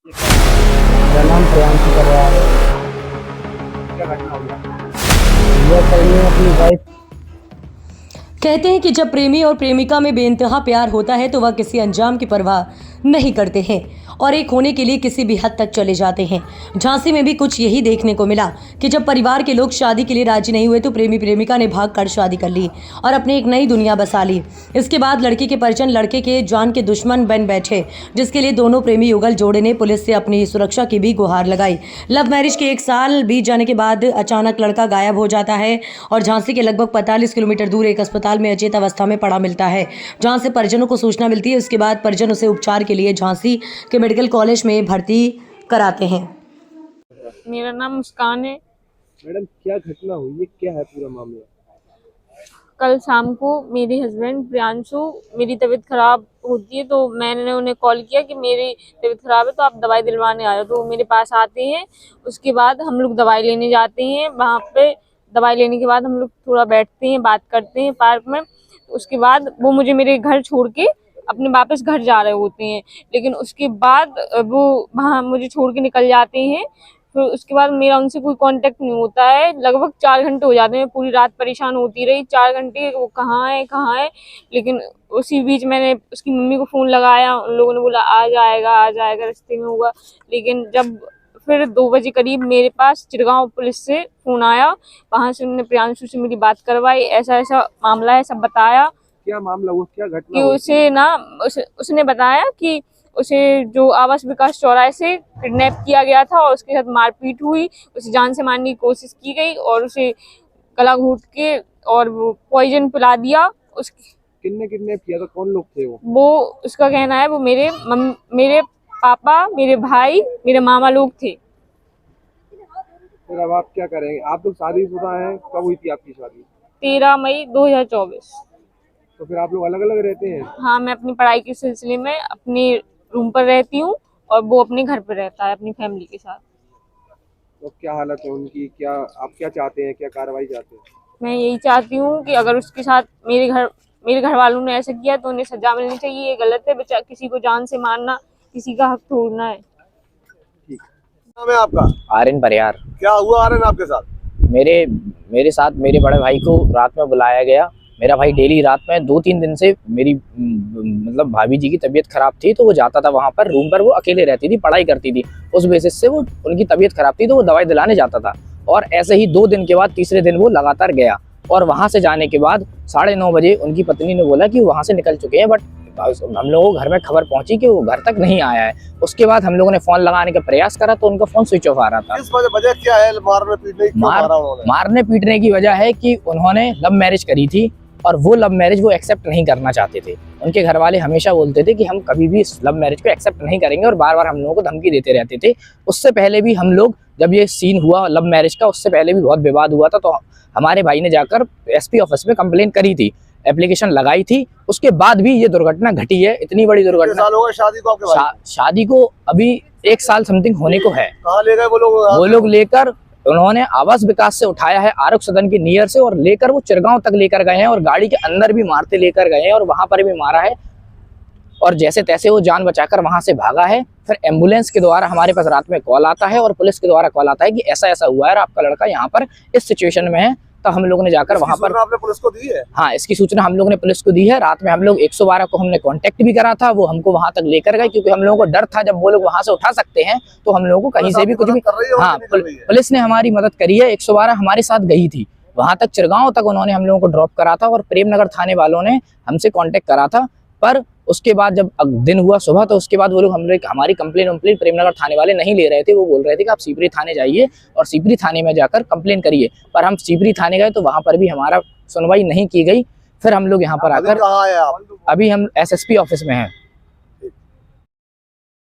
मेरा नाम प्रियांशु करवार है। क्या घटना हो गया? यह कहीं अपनी वाइफ कहते हैं कि जब प्रेमी और प्रेमिका में बेइंतहा प्यार होता है तो वह किसी अंजाम की परवाह नहीं करते हैं और एक होने के लिए किसी भी हद तक चले जाते हैं। झांसी में भी कुछ यही देखने को मिला कि जब परिवार के लोग शादी के लिए राजी नहीं हुए तो प्रेमी प्रेमिका ने भागकर शादी कर ली और अपनी एक नई दुनिया बसा ली। इसके बाद लड़की के परिजन लड़के के जान के दुश्मन बन बैठे, जिसके लिए दोनों प्रेमी युगल जोड़े ने पुलिस से अपनी सुरक्षा की भी गुहार लगाई। लव मैरिज के 1 साल बीत जाने के बाद अचानक लड़का गायब हो जाता है और झांसी के लगभग 45 किलोमीटर दूर एक अस्पताल में अचेत अवस्था में पड़ा मिलता है, जहां से परिजनों को सूचना मिलती है। उसके बाद परिजन उसे उपचार के लिए झांसी के मेडिकल कॉलेज में भर्ती कराते हैं। मेरा नाम मुस्कान है। मैडम, क्या घटना हुई है? क्या है पूरा मामला? कल शाम को मेरे हस्बैंड प्रियांशु, मेरी तबीयत खराब होती है तो मैंने उन्हें कॉल किया कि मेरी तबीयत खराब है तो आप दवाई दिलवाने आए हो। तो वो मेरे पास आते हैं। उसके बाद हम लोग दवाई लेने जाते हैं। वहाँ पे दवाई लेने के बाद हम लोग थोड़ा बैठते हैं, बात करते हैं पार्क में। उसके बाद वो मुझे मेरे घर छोड़ के अपने वापस घर जा रहे होते हैं, लेकिन उसके बाद वो वहाँ मुझे छोड़ के निकल जाते हैं। फिर उसके बाद मेरा उनसे कोई कांटेक्ट नहीं होता है। लगभग 4 घंटे हो जाते हैं। पूरी रात परेशान होती रही, 4 घंटे वो कहाँ है। लेकिन उसी बीच मैंने उसकी मम्मी को फ़ोन लगाया, उन लोगों ने बोला आ जाएगा रास्ते में होगा। लेकिन जब फिर 2 बजे करीब मेरे पास चिरगांव पुलिस से फ़ोन आया। वहाँ से उन्होंने प्रियांशु से मेरी बात करवाई, ऐसा मामला है, सब बताया क्या मामला हुआ? क्या घटना कि हुई? उसने बताया कि उसे जो आवास विकास चौराहे से किडनैप किया गया था और उसके साथ मारपीट हुई, उसे जान से मारने की कोशिश की गई और उसे गला घोंट के और वो पॉइजन पिला दिया। किसने किडनैप किया था? कौन लोग थे वो उसका कहना है वो मेरे पापा, मेरे भाई, मेरे मामा लोग थे। फिर अब आप क्या करेंगे? आप लोग शादीशुदा हैं? कब हुई थी आपकी शादी? 13 मई 2024। तो फिर आप लोग अलग अलग रहते हैं? हाँ, मैं अपनी पढ़ाई के सिलसिले में अपने रूम पर रहती हूँ और वो अपने घर पर रहता है अपनी फैमिली के साथ। तो क्या हालत है उनकी? क्या आप क्या चाहते हैं? क्या कार्रवाई चाहते हैं? मैं यही चाहती हूँ कि अगर उसके साथ मेरे घर वालों ने ऐसा किया तो उन्हें सजा मिलनी चाहिए। ये गलत है, बच्चा किसी को जान से मारना किसी का हक तोड़ना है। ठीक नाम है आपका? आर्यन परिहार। क्या हुआ आर्यन आपके साथ? मेरे साथ मेरे बड़े भाई को रात में बुलाया गया। मेरा भाई डेली रात में 2-3 दिन से मेरी मतलब भाभी जी की तबीयत खराब थी तो वो जाता था वहाँ पर। रूम पर वो अकेले रहती थी, पढ़ाई करती थी। उस बेसिस से वो उनकी तबीयत खराब थी तो वो दवाई दिलाने जाता था और ऐसे ही 2 दिन के बाद तीसरे दिन वो लगातार गया और वहाँ से जाने के बाद 9:30 बजे उनकी पत्नी ने बोला कि वहाँ से निकल चुके हैं, बट हम लोगों को घर में खबर पहुंची कि वो घर तक नहीं आया है। उसके बाद हम लोगों ने फोन लगाने का प्रयास करा तो उनका फोन स्विच ऑफ आ रहा था। इस वजह क्या है मारने पीटने की? मारने पीटने की वजह है कि उन्होंने लव मैरिज करी थी और वो लव मैरिज वो एक्सेप्ट नहीं करना चाहते थे। उनके घर वाले हमेशा बोलते थे कि हम कभी भी इस लव मैरिज को एक्सेप्ट नहीं करेंगे और बार बार हम लोगों को धमकी देते रहते थे। उससे पहले भी हम लोग जब ये सीन हुआ लव मैरिज का, उससे पहले भी बहुत विवाद हुआ था तो हमारे भाई ने जाकर एसपी ऑफिस में कंप्लेंट करी थी, एप्लीकेशन लगाई थी। उसके बाद भी ये दुर्घटना घटी है। इतनी बड़ी दुर्घटना। साल हो गए शादी को आपके भाई? शादी को अभी 1 साल समथिंग होने को है। कहाँ ले गए वो लोग? वो लोग लेकर उन्होंने आवास विकास से उठाया है, आरोग्य सदन के नियर से, और लेकर वो चिरगांव तक लेकर गए हैं और गाड़ी के अंदर भी मारते लेकर गए हैं और वहां पर भी मारा है और जैसे तैसे वो जान बचाकर वहां से भागा है। फिर एम्बुलेंस के द्वारा हमारे पास रात में कॉल आता है और पुलिस के द्वारा कॉल आता है कि ऐसा ऐसा हुआ है और आपका लड़का यहाँ पर इस सिचुएशन में है। तो हम लोगों ने जाकर वहां पर आपने पुलिस को दी है? हाँ, इसकी सूचना हम लोगों ने पुलिस को दी है। रात में हम लोग 112 को हमने कांटेक्ट भी करा था, वो हमको वहां तक लेकर गए क्योंकि हम लोगों को डर था जब वो लोग वहां से उठा सकते हैं तो हम लोगों को कहीं से भी कुछ भी। हाँ, पुलिस ने हमारी मदद करी है। 112 हमारे साथ गई थी वहां तक, चिरगांव तक उन्होंने हम लोगों को ड्रॉप करा था और प्रेमनगर थाने वालों ने हमसे कांटेक्ट करा था। पर उसके बाद जब दिन हुआ सुबह तो उसके बाद वो लोग हमारी कंप्लेन प्रेमनगर थाने वाले नहीं ले रहे थे। वो बोल रहे थे कि आप सीपरी थाने जाइए और सीपरी थाने में जाकर कंप्लेन करिए। पर हम सीपरी थाने गए तो वहां पर भी हमारा सुनवाई नहीं की गई। फिर हम लोग यहाँ पर आकर कहाँ है आप? अभी हम एसएसपी ऑफिस में हैं।